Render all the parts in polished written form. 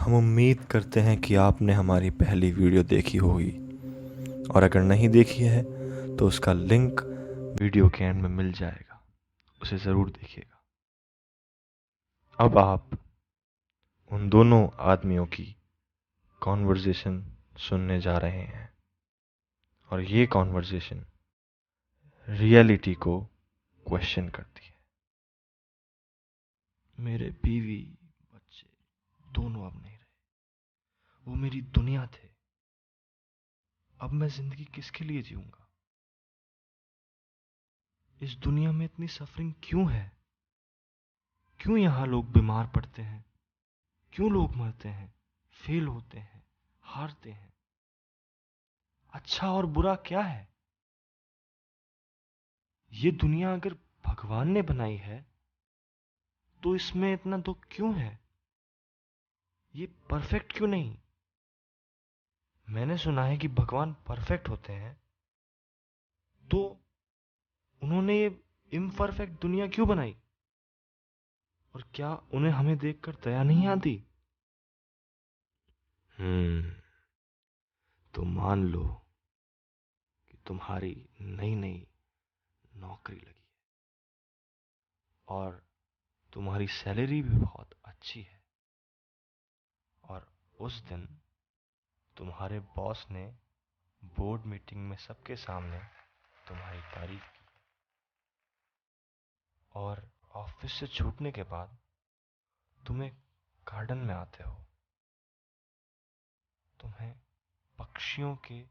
हम उम्मीद करते हैं कि आपने हमारी पहली वीडियो देखी होगी, और अगर नहीं देखी है तो उसका लिंक वीडियो के एंड में मिल जाएगा, उसे ज़रूर देखिएगा। अब आप उन दोनों आदमियों की कॉन्वर्जेशन सुनने जा रहे हैं, और ये कॉन्वर्जेशन रियलिटी को क्वेश्चन करती है। मेरे बीवी बच्चे दोनों अब नहीं रहे, वो मेरी दुनिया थे। अब मैं जिंदगी किसके लिए जीऊंगा? इस दुनिया में इतनी सफरिंग क्यों है? क्यों यहाँ लोग बीमार पड़ते हैं? क्यों लोग मरते हैं, फेल होते हैं, हारते हैं? अच्छा और बुरा क्या है? ये दुनिया अगर भगवान ने बनाई है तो इसमें इतना दुख क्यों है? ये परफेक्ट क्यों नहीं? मैंने सुना है कि भगवान परफेक्ट होते हैं, तो उन्होंने ये इम्परफेक्ट दुनिया क्यों बनाई? और क्या उन्हें हमें देखकर दया नहीं आती? तो मान लो कि तुम्हारी नई नई नौकरी लगी है और तुम्हारी सैलरी भी बहुत अच्छी है, और उस दिन तुम्हारे बॉस ने बोर्ड मीटिंग में सबके सामने तुम्हारी तारीफ की, और ऑफिस से छूटने के बाद तुम एक गार्डन में आते हो। तुम्हें पक्षियों के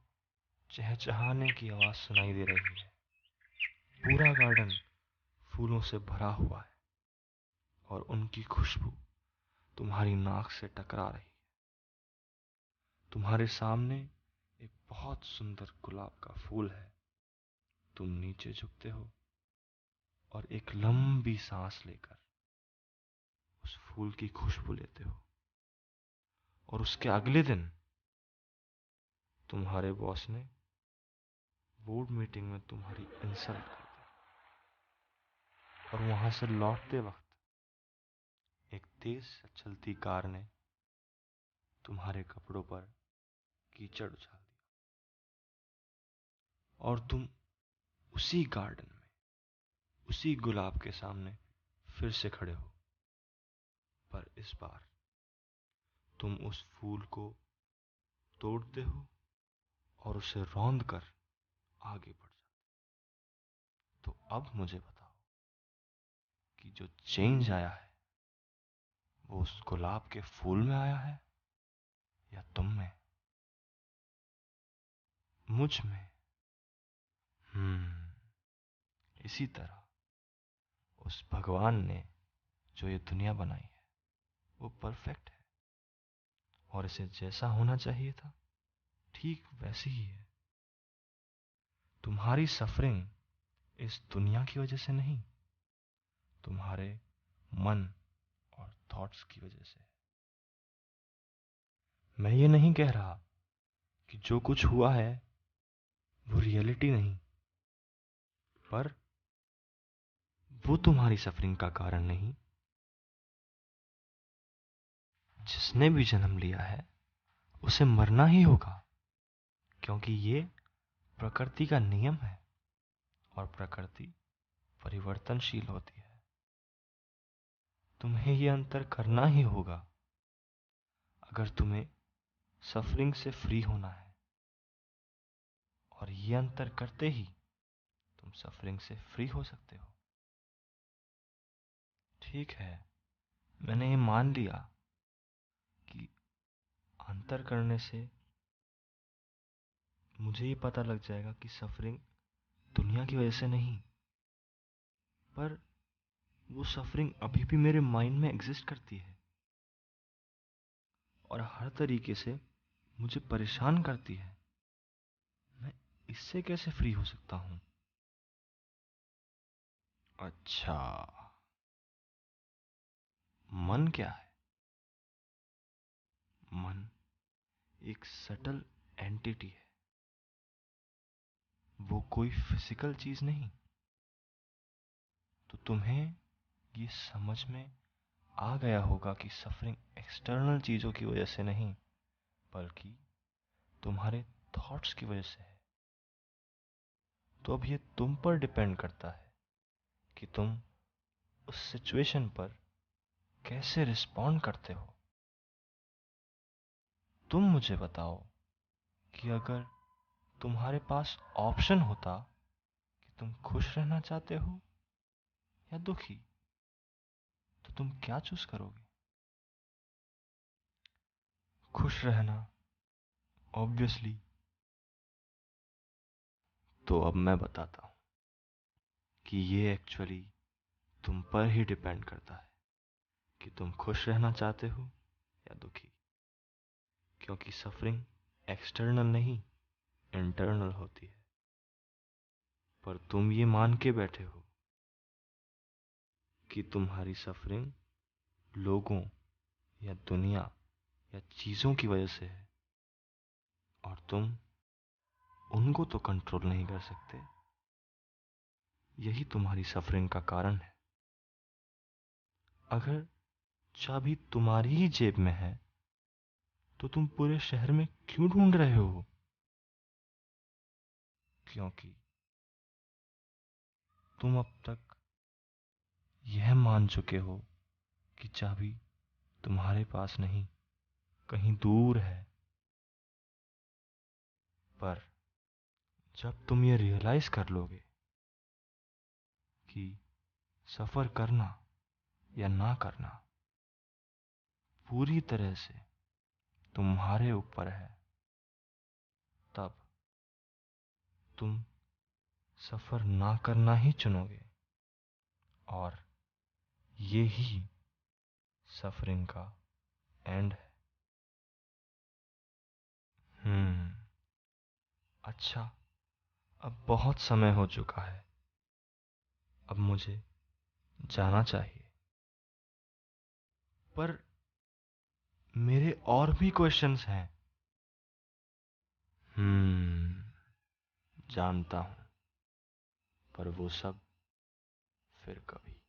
चहचहाने की आवाज सुनाई दे रही है। पूरा गार्डन फूलों से भरा हुआ है और उनकी खुशबू तुम्हारी नाक से टकरा रही है। तुम्हारे सामने एक बहुत सुंदर गुलाब का फूल है। तुम नीचे झुकते हो और एक लंबी सांस लेकर उस फूल की खुशबू लेते हो, और उसके अगले दिन तुम्हारे बॉस ने बोर्ड मीटिंग में तुम्हारी इंसल्ट कर दी, और वहां से लौटते वक्त एक तेज चलती कार ने तुम्हारे कपड़ों पर कीचड़ उछाल दिया, और तुम उसी गार्डन में उसी गुलाब के सामने फिर से खड़े हो। पर इस बार तुम उस फूल को तोड़ते हो और उसे रौंद कर आगे बढ़ जाते। तो अब मुझे बताओ कि जो चेंज आया है वो उस गुलाब के फूल में आया है या तुम में, मुझ में? इसी तरह उस भगवान ने जो ये दुनिया बनाई है वो परफेक्ट है, और इसे जैसा होना चाहिए था ठीक वैसे ही है। तुम्हारी सफरिंग इस दुनिया की वजह से नहीं, तुम्हारे मन और थॉट्स की वजह से। मैं ये नहीं कह रहा कि जो कुछ हुआ है वो रियलिटी नहीं, पर वो तुम्हारी सफरिंग का कारण नहीं। जिसने भी जन्म लिया है उसे मरना ही होगा, क्योंकि ये प्रकृति का नियम है, और प्रकृति परिवर्तनशील होती है। तुम्हें ये अंतर करना ही होगा अगर तुम्हें सफरिंग से फ्री होना है, और ये अंतर करते ही तुम सफरिंग से फ्री हो सकते हो। ठीक है, मैंने ये मान लिया कि अंतर करने से मुझे ये पता लग जाएगा कि सफरिंग दुनिया की वजह से नहीं, पर वो सफरिंग अभी भी मेरे माइंड में एग्जिस्ट करती है और हर तरीके से मुझे परेशान करती है। मैं इससे कैसे फ्री हो सकता हूं? अच्छा, मन क्या है? मन एक सटल एंटिटी है, वो कोई फिजिकल चीज नहीं। तो तुम्हें ये समझ में आ गया होगा कि सफरिंग एक्सटर्नल चीज़ों की वजह से नहीं, बल्कि तुम्हारे थॉट्स की वजह से है। तो अब ये तुम पर डिपेंड करता है कि तुम उस सिचुएशन पर कैसे रिस्पॉन्ड करते हो। तुम मुझे बताओ कि अगर तुम्हारे पास ऑप्शन होता कि तुम खुश रहना चाहते हो या दुखी, तो तुम क्या चूज करोगे? खुश रहना, ऑब्वियसली। तो अब मैं बताता हूँ कि ये एक्चुअली तुम पर ही डिपेंड करता है कि तुम खुश रहना चाहते हो या दुखी। क्योंकि सफरिंग एक्सटर्नल नहीं, इंटरनल होती है। पर तुम ये मान के बैठे हो कि तुम्हारी सफरिंग लोगों या दुनिया या चीज़ों की वजह से है, और तुम उनको तो कंट्रोल नहीं कर सकते। यही तुम्हारी सफरिंग का कारण है। अगर चाबी तुम्हारी ही जेब में है, तो तुम पूरे शहर में क्यों ढूंढ रहे हो? क्योंकि तुम अब तक यह मान चुके हो कि चाबी तुम्हारे पास नहीं, कहीं दूर है। पर जब तुम ये रियलाइज कर लोगे कि सफर करना या ना करना पूरी तरह से तुम्हारे ऊपर है, तब तुम सफर ना करना ही चुनोगे। और ये ही सफरिंग का एंड है। अच्छा, अब बहुत समय हो चुका है। अब मुझे जाना चाहिए। पर मेरे और भी क्वेश्चंस हैं। जानता हूं, पर वो सब फिर कभी।